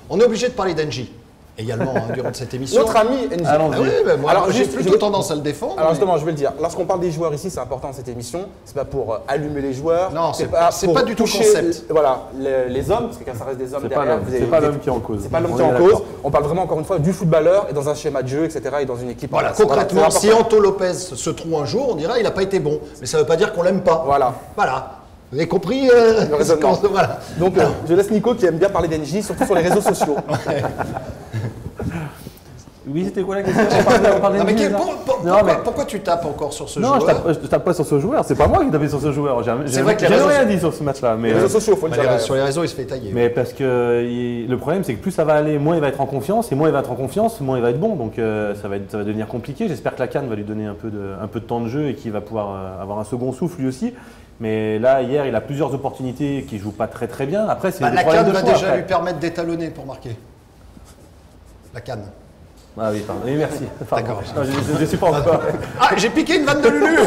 On est obligé de parler d'Engie également durant cette émission. Notre ami Engie. Ah oui, moi, Alors, j'ai plutôt tendance à le défendre. Alors justement, je vais le dire. Lorsqu'on parle des joueurs ici, c'est important cette émission. C'est pas pour allumer les joueurs. Non, c'est pour pas du tout toucher, concept. Voilà, les hommes, parce que quand ça reste des hommes derrière, c'est pas l'homme qui est en cause. C'est pas l'homme qui est en cause. On parle vraiment encore une fois du footballeur et dans un schéma de jeu, etc. et dans une équipe. Voilà, concrètement, si Anto Lopez se trouve un jour, on dira il n'a pas été bon. Mais ça ne veut pas dire qu'on l'aime pas. Voilà. Vous avez compris le raisonnement. Voilà. Donc, je laisse Nico qui aime bien parler d'Engie, surtout sur les réseaux sociaux. Oui, c'était quoi la question? Pourquoi tu tapes encore sur ce joueur? joueur? Non, je tape pas sur ce joueur. C'est pas moi qui tape sur ce joueur. C'est vrai que j'ai rien dit sur ce match-là. Les réseaux sociaux, faut le dire. Sur les réseaux, il se fait tailler. Mais parce que le problème, c'est que plus ça va aller, moins il va être en confiance, et moins il va être en confiance, moins il va être bon. Donc ça va devenir compliqué. J'espère que la CAN va lui donner un peu de temps de jeu et qu'il va pouvoir avoir un second souffle lui aussi. Mais là, hier, il a plusieurs opportunités qui ne jouent pas très bien. Après, c'est la CAN va déjà lui permettre d'étalonner pour marquer. La CAN. Ah oui, pardon. Oui, merci. D'accord. Je ne suis pas encore. Ah, j'ai piqué une vanne de Lulu.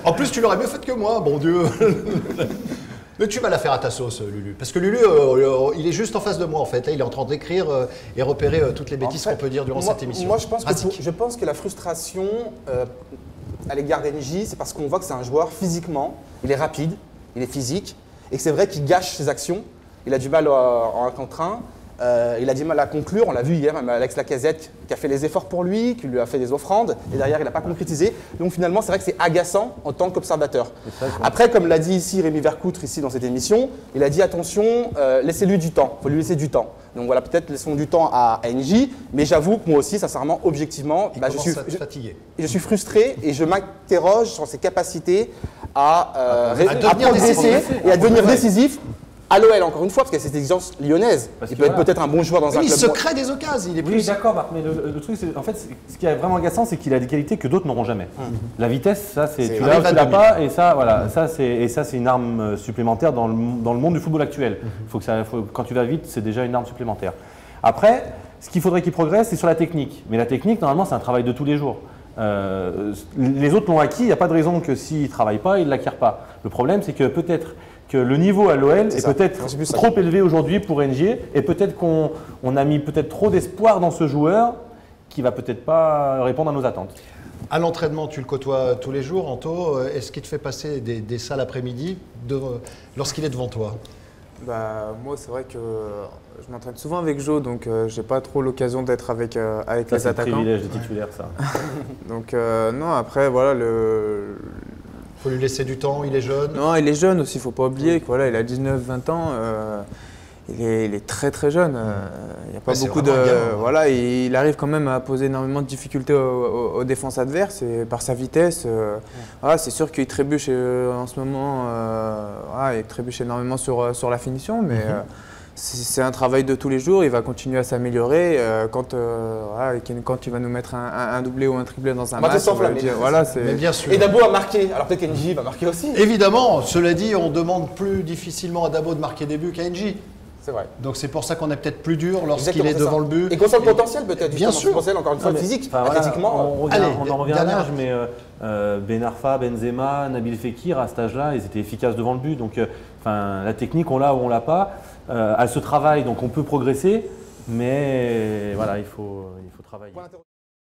En plus, tu l'aurais mieux faite que moi, bon Dieu. Mais tu vas la faire à ta sauce, Lulu. Parce que Lulu, il est juste en face de moi, en fait. Il est en train d'écrire et repérer toutes les bêtises qu'on peut dire durant cette émission. Moi, je pense que la frustration à l'égard d'Engie, c'est parce qu'on voit que c'est un joueur physiquement, il est rapide, il est physique, et que c'est vrai qu'il gâche ses actions. Il a du mal en 1 contre 1. Il a du mal à conclure, on l'a vu hier, même Alex Lacazette qui a fait les efforts pour lui, qui lui a fait des offrandes, et derrière il n'a pas concrétisé. Donc finalement, c'est vrai que c'est agaçant en tant qu'observateur. Après, comme l'a dit ici Rémi Vercoutre ici dans cette émission, il a dit attention, laissez-lui du temps, il faut lui laisser du temps. Donc voilà, peut-être laissons du temps à Engie, mais j'avoue que moi aussi, sincèrement, objectivement, je suis frustré et je m'interroge sur ses capacités à progresser et à devenir décisif. À l'OL, encore une fois, parce qu'il y a cette exigence lyonnaise. Il peut être peut-être un bon joueur dans un club. Il se crée des occasions. Oui, d'accord, Marc, mais le truc, c'est en fait, ce qui est vraiment agaçant, c'est qu'il a des qualités que d'autres n'auront jamais. La vitesse, ça, tu l'as ou tu l'as pas, et ça, voilà, ça, c'est une arme supplémentaire dans le monde du football actuel. Quand tu vas vite, c'est déjà une arme supplémentaire. Après, ce qu'il faudrait qu'il progresse, c'est sur la technique. Mais la technique, normalement, c'est un travail de tous les jours. Les autres l'ont acquis, il n'y a pas de raison que s'ils ne travaillent pas, ils ne l'acquièrent pas. Le problème, c'est que peut-être que le niveau à l'OL est peut-être trop élevé aujourd'hui pour Engie, et peut-être qu'on a mis peut-être trop d'espoir dans ce joueur qui va peut-être pas répondre à nos attentes. À l'entraînement, tu le côtoies tous les jours, Anto. Est-ce qu'il te fait passer des salles après-midi lorsqu'il est devant toi? Moi, c'est vrai que je m'entraîne souvent avec Jo, donc j'ai pas trop l'occasion d'être avec les attaquants. C'est un privilège de titulaire, ça. Donc non, après, voilà, faut lui laisser du temps, il est jeune. Non, il est jeune aussi, il ne faut pas oublier qu'il a 19-20 ans, il est très très jeune. Il n'y a pas beaucoup de. Voilà, il arrive quand même à poser énormément de difficultés aux défenses adverses et par sa vitesse. C'est sûr qu'il trébuche en ce moment, il trébuche énormément sur la finition, mais c'est un travail de tous les jours, il va continuer à s'améliorer. Quand il va nous mettre un doublé ou un triplé dans un match, mais bien sûr. Et Dabo a marqué, alors peut-être qu'Engie va marquer aussi. Évidemment, cela dit, on demande plus difficilement à Dabo de marquer des buts qu'à Engie. C'est vrai. Donc c'est pour ça qu'on est peut-être plus dur lorsqu'il est devant le but. Et qu'on sent le potentiel peut-être. Bien sûr. Potentiel, encore une fois, physique, athlétiquement. On en revient à l'âge, mais Ben Arfa, Benzema, Nabil Fekir, à cet âge-là, ils étaient efficaces devant le but. Donc la technique, on l'a ou on l'a pas. Elle se travaille, donc on peut progresser, mais voilà, il faut travailler.